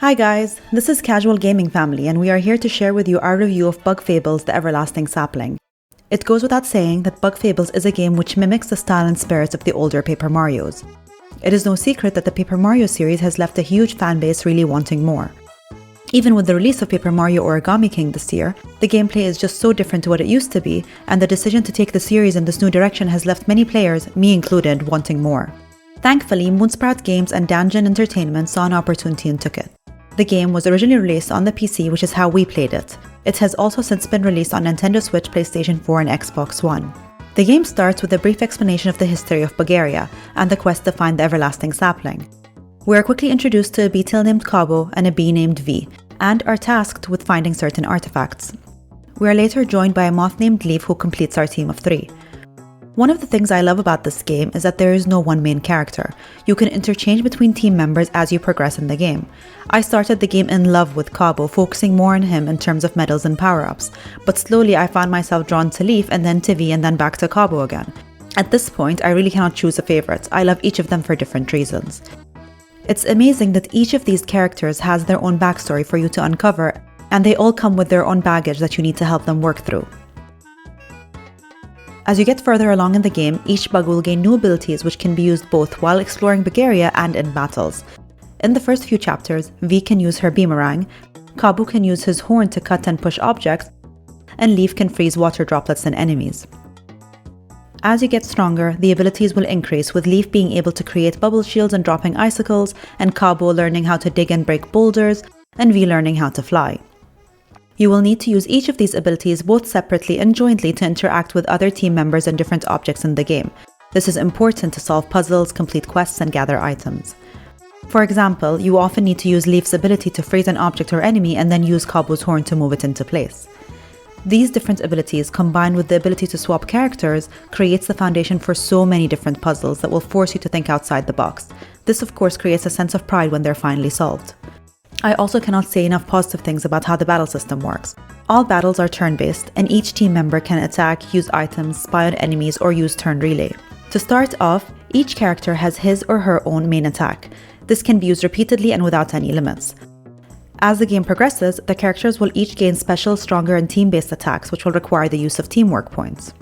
Hi guys, this is Casual Gaming Family and we are here to share with you our review of Bug Fables The Everlasting Sapling. It goes without saying that Bug Fables is a game which mimics the style and spirits of the older Paper Marios. It is no secret that the Paper Mario series has left a huge fanbase really wanting more. Even with the release of Paper Mario Origami King this year, the gameplay is just so different to what it used to be, and the decision to take the series in this new direction has left many players, me included, wanting more. Thankfully, Moonsprout Games and Dangen Entertainment saw an opportunity and took it. The game was originally released on the PC, which is how we played it. It has also since been released on Nintendo Switch, PlayStation 4 and Xbox One. The game starts with a brief explanation of the history of Bugaria and the quest to find the Everlasting Sapling. We are quickly introduced to a beetle named Kabbu and a bee named V, and are tasked with finding certain artifacts. We are later joined by a moth named Leif who completes our team of 3. One of the things I love about this game is that there is no one main character. You can interchange between team members as you progress in the game. I started the game in love with Kabbu, focusing more on him in terms of medals and power-ups, but slowly I found myself drawn to Leif and then to V and then back to Kabbu again. At this point, I really cannot choose a favorite. I love each of them for different reasons. It's amazing that each of these characters has their own backstory for you to uncover, and they all come with their own baggage that you need to help them work through. As you get further along in the game, each bug will gain new abilities which can be used both while exploring Bugaria and in battles. In the first few chapters, V can use her boomerang, Kabbu can use his horn to cut and push objects, and Leif can freeze water droplets in enemies. As you get stronger, the abilities will increase, with Leif being able to create bubble shields and dropping icicles, and Kabbu learning how to dig and break boulders, and V learning how to fly. You will need to use each of these abilities both separately and jointly to interact with other team members and different objects in the game. This is important to solve puzzles, complete quests, and gather items. For example, you often need to use Leif's ability to freeze an object or enemy and then use Kabbu's horn to move it into place. These different abilities, combined with the ability to swap characters, creates the foundation for so many different puzzles that will force you to think outside the box. This of course creates a sense of pride when they're finally solved. I also cannot say enough positive things about how the battle system works. All battles are turn-based, and each team member can attack, use items, spy on enemies, or use turn relay. To start off, each character has his or her own main attack. This can be used repeatedly and without any limits. As the game progresses, the characters will each gain special, stronger, and team-based attacks, which will require the use of teamwork points.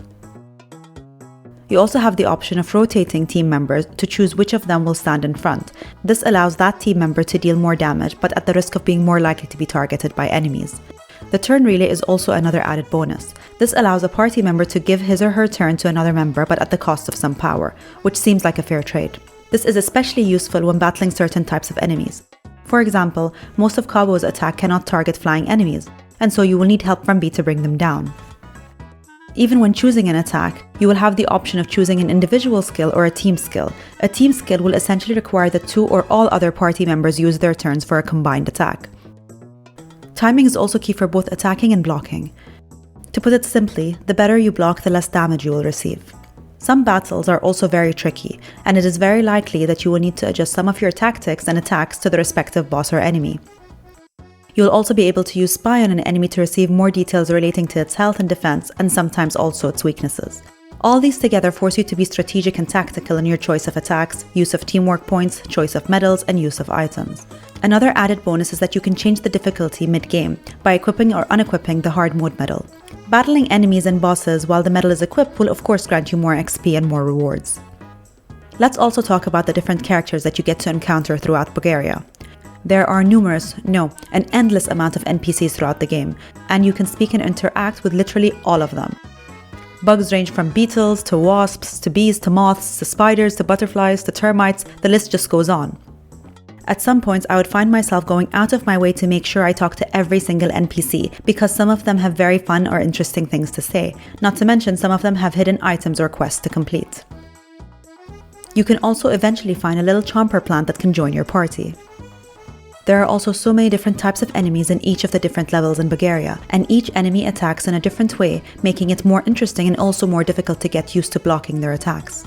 You also have the option of rotating team members to choose which of them will stand in front. This allows that team member to deal more damage, but at the risk of being more likely to be targeted by enemies. The turn relay is also another added bonus. This allows a party member to give his or her turn to another member, but at the cost of some power, which seems like a fair trade. This is especially useful when battling certain types of enemies. For example, most of Kabbu's attack cannot target flying enemies, and so you will need help from B to bring them down. Even when choosing an attack, you will have the option of choosing an individual skill or a team skill. A team skill will essentially require that 2 or all other party members use their turns for a combined attack. Timing is also key for both attacking and blocking. To put it simply, the better you block, the less damage you will receive. Some battles are also very tricky, and it is very likely that you will need to adjust some of your tactics and attacks to the respective boss or enemy. You'll also be able to use Spy on an enemy to receive more details relating to its health and defense, and sometimes also its weaknesses. All these together force you to be strategic and tactical in your choice of attacks, use of teamwork points, choice of medals, and use of items. Another added bonus is that you can change the difficulty mid-game by equipping or unequipping the hard mode medal. Battling enemies and bosses while the medal is equipped will of course grant you more XP and more rewards. Let's also talk about the different characters that you get to encounter throughout Bugaria. There are an endless amount of NPCs throughout the game, and you can speak and interact with literally all of them. Bugs range from beetles to wasps to bees to moths to spiders to butterflies to termites, the list just goes on. At some points, I would find myself going out of my way to make sure I talk to every single NPC, because some of them have very fun or interesting things to say, not to mention some of them have hidden items or quests to complete. You can also eventually find a little chomper plant that can join your party. There are also so many different types of enemies in each of the different levels in Bugaria, and each enemy attacks in a different way, making it more interesting and also more difficult to get used to blocking their attacks.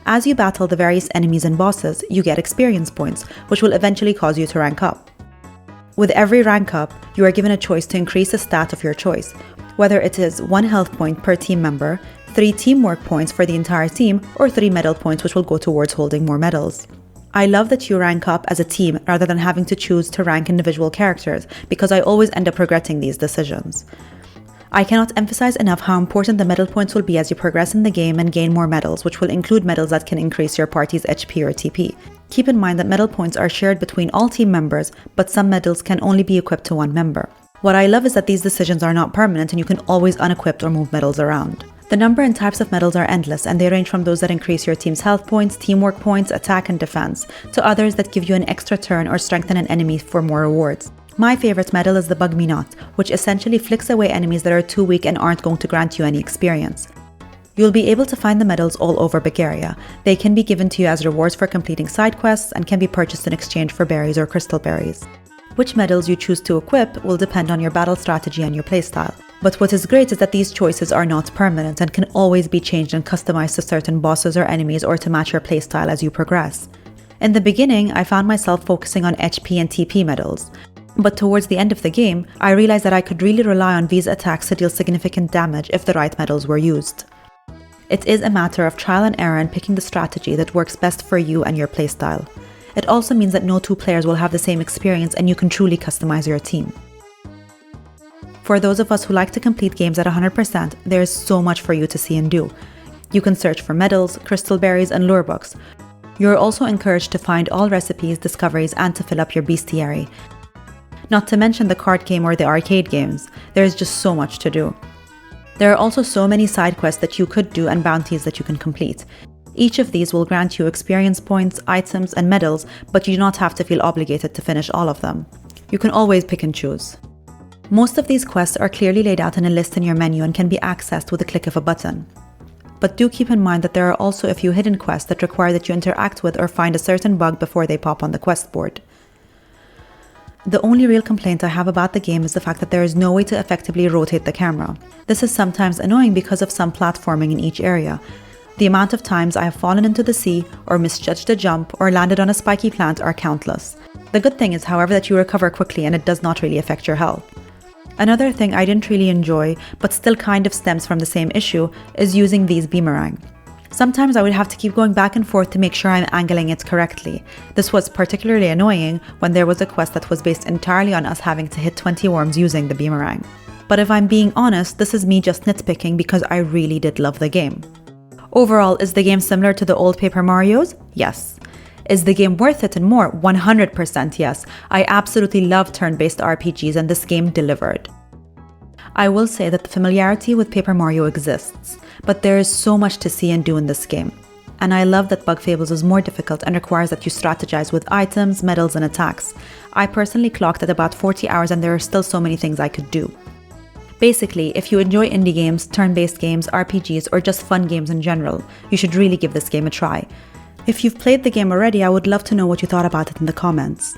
As you battle the various enemies and bosses, you get experience points, which will eventually cause you to rank up. With every rank up, you are given a choice to increase a stat of your choice, whether it is 1 health point per team member, 3 teamwork points for the entire team, or 3 medal points which will go towards holding more medals. I love that you rank up as a team rather than having to choose to rank individual characters, because I always end up regretting these decisions. I cannot emphasize enough how important the medal points will be as you progress in the game and gain more medals, which will include medals that can increase your party's HP or TP. Keep in mind that medal points are shared between all team members, but some medals can only be equipped to one member. What I love is that these decisions are not permanent and you can always unequip or move medals around. The number and types of medals are endless, and they range from those that increase your team's health points, teamwork points, attack and defense, to others that give you an extra turn or strengthen an enemy for more rewards. My favorite medal is the Bug Me Not, which essentially flicks away enemies that are too weak and aren't going to grant you any experience. You'll be able to find the medals all over Bugaria. They can be given to you as rewards for completing side quests and can be purchased in exchange for berries or crystal berries. Which medals you choose to equip will depend on your battle strategy and your playstyle. But what is great is that these choices are not permanent and can always be changed and customized to certain bosses or enemies or to match your playstyle as you progress. In the beginning, I found myself focusing on HP and TP medals. But towards the end of the game, I realized that I could really rely on these attacks to deal significant damage if the right medals were used. It is a matter of trial and error and picking the strategy that works best for you and your playstyle. It also means that no two players will have the same experience and you can truly customize your team. For those of us who like to complete games at 100%, there is so much for you to see and do. You can search for medals, crystal berries, and lure books. You're also encouraged to find all recipes, discoveries, and to fill up your bestiary. Not to mention the card game or the arcade games. There is just so much to do. There are also so many side quests that you could do and bounties that you can complete. Each of these will grant you experience points, items, and medals, but you do not have to feel obligated to finish all of them. You can always pick and choose. Most of these quests are clearly laid out in a list in your menu and can be accessed with a click of a button. But do keep in mind that there are also a few hidden quests that require that you interact with or find a certain bug before they pop on the quest board. The only real complaint I have about the game is the fact that there is no way to effectively rotate the camera. This is sometimes annoying because of some platforming in each area. The amount of times I have fallen into the sea, or misjudged a jump, or landed on a spiky plant are countless. The good thing is, however, that you recover quickly and it does not really affect your health. Another thing I didn't really enjoy, but still kind of stems from the same issue, is using these boomerang. Sometimes I would have to keep going back and forth to make sure I'm angling it correctly. This was particularly annoying when there was a quest that was based entirely on us having to hit 20 worms using the boomerang. But if I'm being honest, this is me just nitpicking because I really did love the game. Overall, is the game similar to the old Paper Marios? Yes. Is the game worth it and more? 100% yes. I absolutely love turn-based RPGs and this game delivered. I will say that the familiarity with Paper Mario exists, but there is so much to see and do in this game. And I love that Bug Fables is more difficult and requires that you strategize with items, medals, and attacks. I personally clocked at about 40 hours and there are still so many things I could do. Basically, if you enjoy indie games, turn-based games, RPGs, or just fun games in general, you should really give this game a try. If you've played the game already, I would love to know what you thought about it in the comments.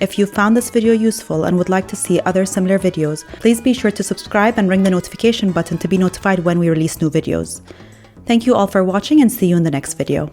If you found this video useful and would like to see other similar videos, please be sure to subscribe and ring the notification button to be notified when we release new videos. Thank you all for watching and see you in the next video.